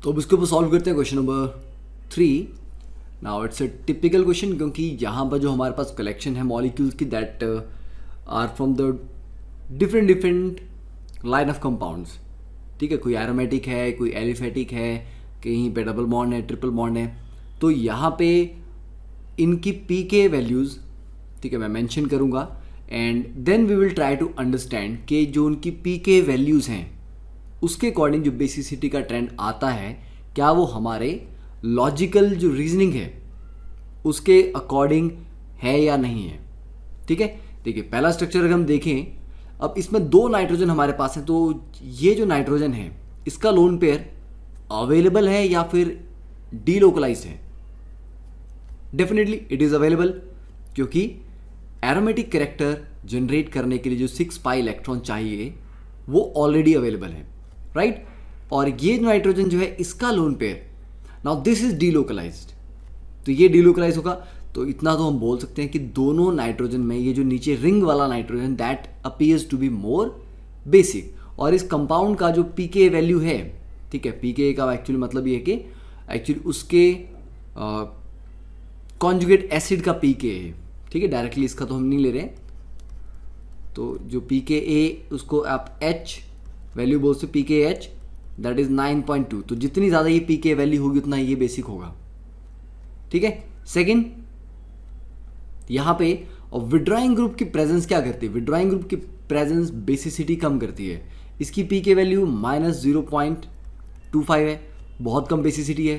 तो अब इसके ऊपर सॉल्व करते हैं question number 3। Now it's a typical question, क्योंकि यहाँ पर जो हमारे पास कलेक्शन है मॉलिक्यूल्स की that are from the different line of compounds. ठीक है, कोई एरोमेटिक है, कोई एलिफेटिक है, कहीं पे डबल बॉन्ड है, ट्रिपल बॉन्ड है। तो यहाँ पे इनकी पी के वैल्यूज़, ठीक है, मैं मेंशन करूँगा and then we will try to understand कि जो उनकी पी के वैल्यूज़ हैं उसके अकॉर्डिंग जो बेसिसिटी का ट्रेंड आता है, क्या वो हमारे लॉजिकल जो रीजनिंग है उसके अकॉर्डिंग है या नहीं है। ठीक है, देखिए पहला स्ट्रक्चर अगर हम देखें, अब इसमें 2 नाइट्रोजन हमारे पास है। तो ये जो नाइट्रोजन है इसका लोन पेयर अवेलेबल है या फिर डीलोकलाइज्ड है? डेफिनेटली इट इज़ अवेलेबल, क्योंकि एरोमेटिक कैरेक्टर जनरेट करने के लिए जो 6 पाई इलेक्ट्रॉन चाहिए वो ऑलरेडी अवेलेबल है, राइट। और ये नाइट्रोजन जो है इसका lone pair, now this is delocalised, तो ये डीलोकलाइज होगा। तो इतना तो हम बोल सकते हैं कि दोनों नाइट्रोजन में ये जो नीचे रिंग वाला nitrogen that appears to be more basic. और इस कंपाउंड का जो पीके वैल्यू है, ठीक है, पीके का एक्चुअली मतलब ये है कि एक्चुअली उसके कॉन्जुगेट एसिड का पीके है। ठीक है, डायरेक्टली इसका तो हम नहीं ले रहे हैं। तो जो पीके ए उसको आप एच वैल्यू बोल सकते, पीके एच दैट इज 9.2। तो जितनी ज़्यादा ये पीके वैल्यू होगी उतना ये बेसिक होगा। ठीक है, सेकंड यहाँ पे और विड्रॉइंग ग्रुप की प्रेजेंस क्या करती है? विड्रॉइंग ग्रुप की प्रेजेंस बेसिसिटी कम करती है। इसकी पीके वैल्यू -0.25 है, बहुत कम बेसिसिटी है,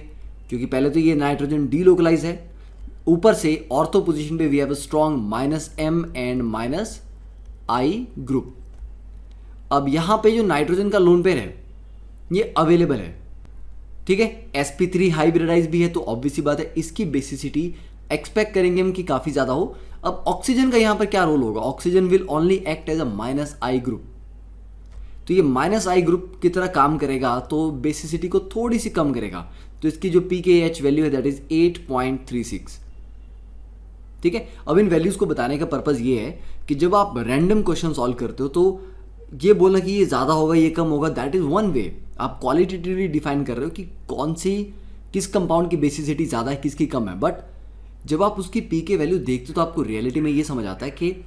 क्योंकि पहले तो ये नाइट्रोजन डीलोकलाइज है, ऊपर से ऑर्थो पोजीशन पे we have a strong -M and -I ग्रुप। अब यहाँ पे जो नाइट्रोजन का लोन पेयर है ये अवेलेबल है, ठीक है, sp3 हाइब्रिडाइज भी है, तो ऑब्वियसली बात है इसकी बेसिसिटी एक्सपेक्ट करेंगे हम कि काफ़ी ज़्यादा हो। अब ऑक्सीजन का यहाँ पर क्या रोल होगा? Oxygen will only act as a -I group, तो ये -I ग्रुप की तरह काम करेगा, तो बेसिसिटी को थोड़ी सी कम करेगा। तो इसकी जो pKh वैल्यू है दैट इज 8.36। ठीक है, अब इन वैल्यूज़ को बताने का पर्पज़ ये है कि जब आप रैंडम क्वेश्चन सॉल्व करते हो तो ये बोलना कि ये ज़्यादा होगा ये कम होगा, दैट इज़ वन वे। आप क्वालिटेटिवली डिफाइन कर रहे हो कि कौन सी किस कंपाउंड की बेसिसिटी ज़्यादा है, किसकी कम है। बट जब आप उसकी पी के वैल्यू देखते हो तो आपको रियलिटी में ये समझ आता है कि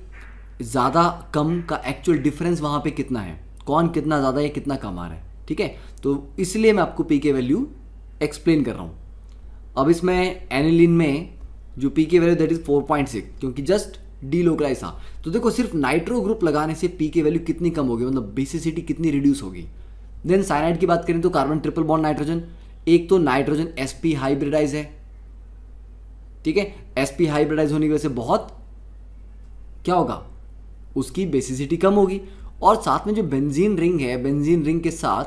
ज़्यादा कम का एक्चुअल डिफरेंस वहाँ पे कितना है, कौन कितना ज़्यादा है, कितना कम आ रहा है। ठीक है, तो इसलिए मैं आपको पी के वैल्यू एक्सप्लेन कर रहा हूँ। अब इसमें एनिलीन में जो पी के वैल्यू दैट इज 4.6, क्योंकि जस्ट डीलोकलाइज था। तो देखो सिर्फ नाइट्रो ग्रुप लगाने से पी के वैल्यू कितनी कम होगी, मतलब बेसिसिटी कितनी रिड्यूस होगी। देन साइनाइड की बात करें तो कार्बन ट्रिपल बॉन्ड नाइट्रोजन, एक तो नाइट्रोजन sp हाइब्रिडाइज है, ठीक है, sp हाइब्रिडाइज होने की वजह से बहुत क्या होगा, उसकी बेसिसिटी कम होगी। और साथ में जो बेंजीन रिंग है, बेंजीन रिंग के साथ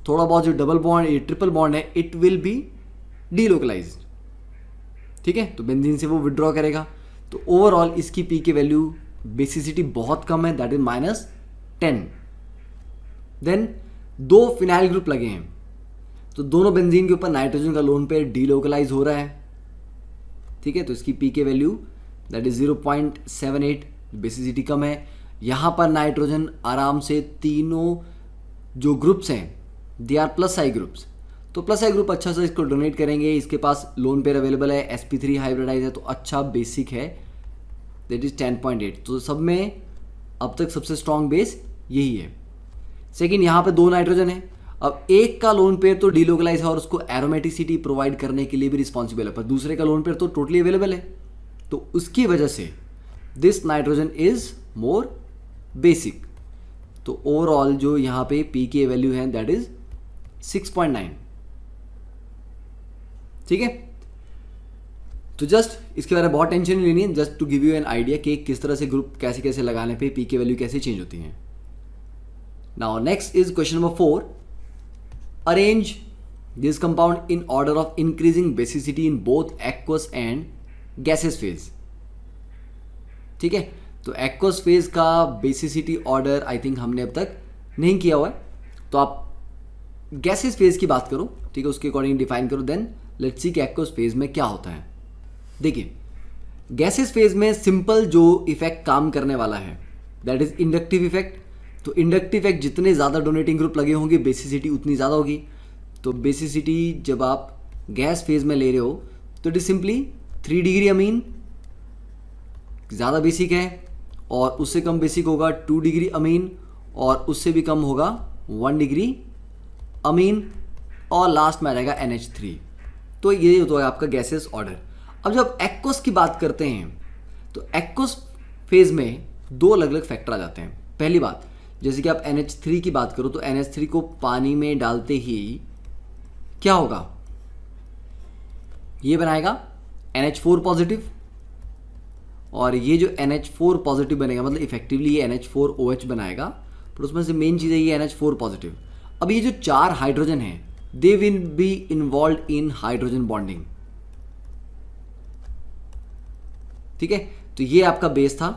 थोड़ा बहुत जो डबल बॉन्ड ट्रिपल बॉन्ड है इट विल बी डीलोकलाइज्ड। ठीक है, तो बेंजीन से वो विड्रॉ करेगा। तो ओवरऑल इसकी पी के वैल्यू बेसिसिटी बहुत कम है, that is -10। Then 2 phenyl group लगे हैं, तो दोनों बेंजीन के ऊपर नाइट्रोजन का लोन पेयर डीलोकलाइज हो रहा है। ठीक है, तो इसकी पी के वैल्यू दैट इज 0.78, बेसिसिटी कम है। यहाँ पर नाइट्रोजन आराम से तीनों जो ग्रुप्स हैं दे आर +I ग्रुप्स, तो +I ग्रुप अच्छा सा इसको डोनेट करेंगे। इसके पास लोन पेयर अवेलेबल है, sp3 हाइब्रिडाइज है, तो अच्छा बेसिक है, दैट इज 10.8। तो सब में अब तक सबसे स्ट्रॉन्ग बेस यही है। सेकेंड, यहाँ पे 2 नाइट्रोजन है। अब एक का लोन पेयर तो डीलोकलाइज है और उसको एरोमेटिसिटी प्रोवाइड करने के लिए भी रिस्पॉन्सिबल है, पर दूसरे का लोन पेयर तो टोटली अवेलेबल है, तो उसकी वजह से this nitrogen is more basic. तो ओवरऑल जो यहाँ पे पी के वैल्यू है दैट इज 6.9। ठीक है, तो जस्ट इसके बारे में बहुत टेंशन नहीं लेनी है, just to give you an idea कि किस तरह से ग्रुप कैसे कैसे लगाने पे पी के वैल्यू कैसे चेंज होती हैं। Now next is question number 4, arrange this compound in order of increasing basicity in both aqueous and gases phase. ठीक है, तो एक्वस फेज का बेसिसिटी ऑर्डर आई थिंक हमने अब तक नहीं किया हुआ है, तो आप गैसेस फेज की बात करो, ठीक है, उसके अकॉर्डिंग डिफाइन करो। देन लेट्स सी कि एक्वस फेज में क्या होता है। देखिए गैसेस फेज में सिंपल जो इफेक्ट काम करने वाला है दैट इज इंडक्टिव इफेक्ट। तो इंडक्टिव इफेक्ट जितने ज़्यादा डोनेटिंग ग्रुप लगे होंगे बेसिसिटी उतनी ज़्यादा होगी। तो बेसिसिटी जब आप गैस फेज में ले रहे हो तो it is simply 3 degree amine, ज़्यादा बेसिक है, और उससे कम बेसिक होगा 2 डिग्री अमीन, और उससे भी कम होगा 1 डिग्री अमीन, और लास्ट में आ जाएगा NH3। तो ये होता है आपका गैसेस ऑर्डर। अब जब एक्वस की बात करते हैं तो एक्वस फेज में 2 अलग अलग फैक्टर आ जाते हैं। पहली बात, जैसे कि आप NH3 की बात करो तो NH3 को पानी में डालते ही क्या होगा, ये बनाएगा NH4 पॉजिटिव, और ये जो NH4 पॉजिटिव बनेगा मतलब इफेक्टिवली ये NH4OH बनाएगा, पर उसमें से मेन चीज़ है ये NH4 पॉजिटिव। अब ये जो 4 हाइड्रोजन हैं they will be involve in hydrogen bonding. ठीक है, तो ये आपका बेस था,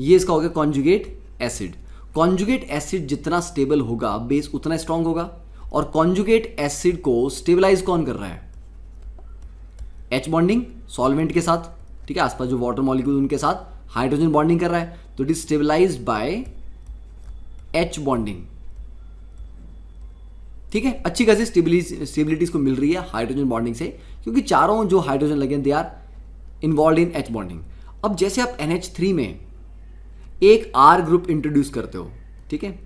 ये इसका हो गया कॉन्जुगेट एसिड। कॉन्जुगेट एसिड जितना स्टेबल होगा बेस उतना स्ट्रांग होगा, और कॉन्जुगेट एसिड को स्टेबलाइज कौन कर रहा है, H बॉन्डिंग सॉल्वेंट के साथ, ठीक है, आसपास जो वाटर मॉलिक्यूल उनके साथ हाइड्रोजन बॉन्डिंग कर रहा है, तो it is stabilised by H bonding. ठीक है, अच्छी खासी स्टेबिलिटी को मिल रही है हाइड्रोजन बॉन्डिंग से, क्योंकि चारों जो हाइड्रोजन लगे they are involve in H bonding. अब जैसे आप NH3 में एक R ग्रुप इंट्रोड्यूस करते हो, ठीक है,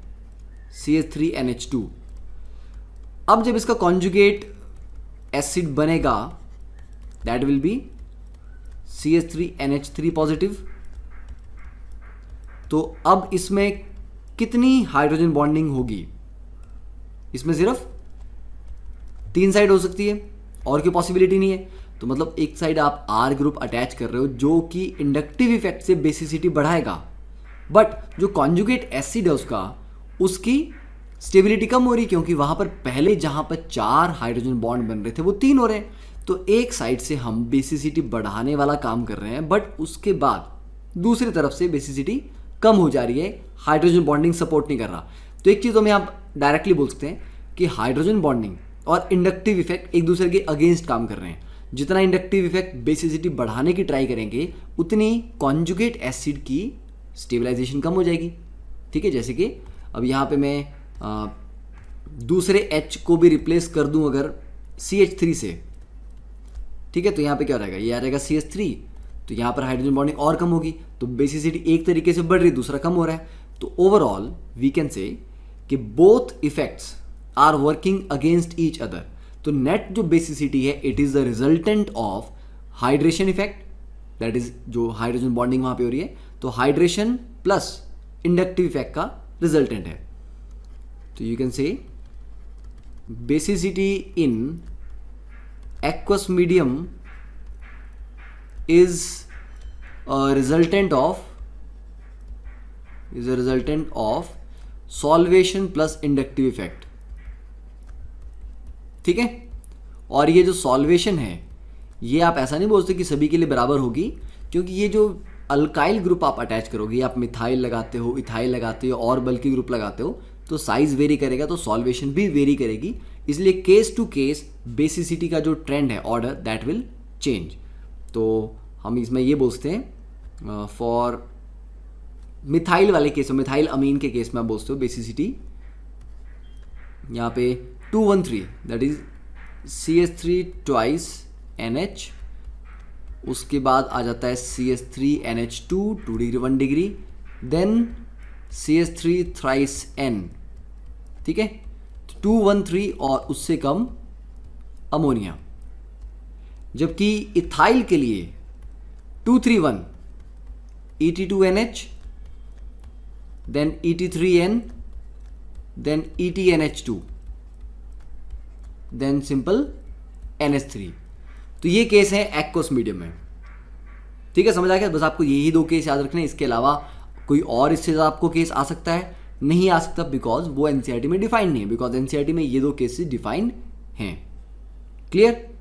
CH3NH2, अब जब इसका कॉन्जुगेट एसिड बनेगा that will be CH3NH3 positive. तो अब इसमें कितनी हाइड्रोजन बॉन्डिंग होगी, इसमें सिर्फ 3 साइड हो सकती है, और कोई पॉसिबिलिटी नहीं है। तो मतलब एक साइड आप R ग्रुप अटैच कर रहे हो जो कि इंडक्टिव इफेक्ट से बेसिसिटी बढ़ाएगा, बट जो कॉन्जुगेट एसिड है उसकी स्टेबिलिटी कम हो रही, क्योंकि वहां पर पहले जहां पर 4 हाइड्रोजन बॉन्ड बन रहे थे वो 3 हो रहे हैं। तो एक साइड से हम बेसिसिटी बढ़ाने वाला काम कर रहे हैं, बट उसके बाद दूसरी तरफ से बेसिसिटी कम हो जा रही है, हाइड्रोजन बॉन्डिंग सपोर्ट नहीं कर रहा। तो एक चीज़ तो मैं आप डायरेक्टली बोल सकते हैं कि हाइड्रोजन बॉन्डिंग और इंडक्टिव इफेक्ट एक दूसरे के अगेंस्ट काम कर रहे हैं। जितना इंडक्टिव इफेक्ट बेसिसिटी बढ़ाने की ट्राई करेंगे उतनी कॉन्जुगेट एसिड की स्टेबलाइजेशन कम हो जाएगी। ठीक है, जैसे कि अब यहाँ पे मैं दूसरे H को भी रिप्लेस कर दूं अगर CH3 से, ठीक है, तो यहाँ पे क्या रहेगा, ये आ जाएगा CH3, तो यहाँ पर हाइड्रोजन बॉन्डिंग और कम होगी, तो बेसिसिटी एक तरीके से बढ़ रही, दूसरा कम हो रहा है। तो ओवरऑल वी कैन से कि both effects are working against each other. तो नेट जो बेसिसिटी है it is the resultant of hydration effect, that is जो हाइड्रोजन बॉन्डिंग वहां पे हो रही है, तो हाइड्रेशन प्लस इंडक्टिव इफेक्ट का रिजल्टेंट है। तो you can say basicity in aqueous medium is a resultant of solvation plus inductive effect। ठीक है, और ये जो सॉल्वेशन है ये आप ऐसा नहीं बोलते कि सभी के लिए बराबर होगी, क्योंकि ये जो अल्काइल ग्रुप आप अटैच करोगे, आप मिथाइल लगाते हो, इथाइल लगाते हो और बल्कि ग्रुप लगाते हो, तो साइज वेरी करेगा, तो सॉल्वेशन भी वेरी करेगी। इसलिए केस टू केस बेसिसिटी का जो ट्रेंड है ऑर्डर दैट विल चेंज। तो हम इसमें ये बोलते हैं फॉर मिथाइल वाले केस में, मिथाइल अमीन के केस में आप बोलते हो बेसिसिटी यहाँ पे 213, that is CH3 twice NH, उसके बाद आ जाता है CH3NH2 2 degree 1 degree, then CH3 thrice N, ठीक है, 213 और उससे कम अमोनिया। जबकि इथाइल के लिए 231 ET2NH, then ET3N, then ETNH2, then simple NH3। तो ये केस है एक्वस मीडियम में। ठीक है, समझ आ गया। बस आपको यही 2 केस याद रखने, इसके अलावा कोई और इससे ज़्यादा आपको केस आ सकता है, नहीं आ सकता, बिकॉज वो एनसीईआरटी में डिफाइंड नहीं है, बिकॉज एनसीईआरटी में ये 2 केसेस डिफाइंड हैं। क्लियर?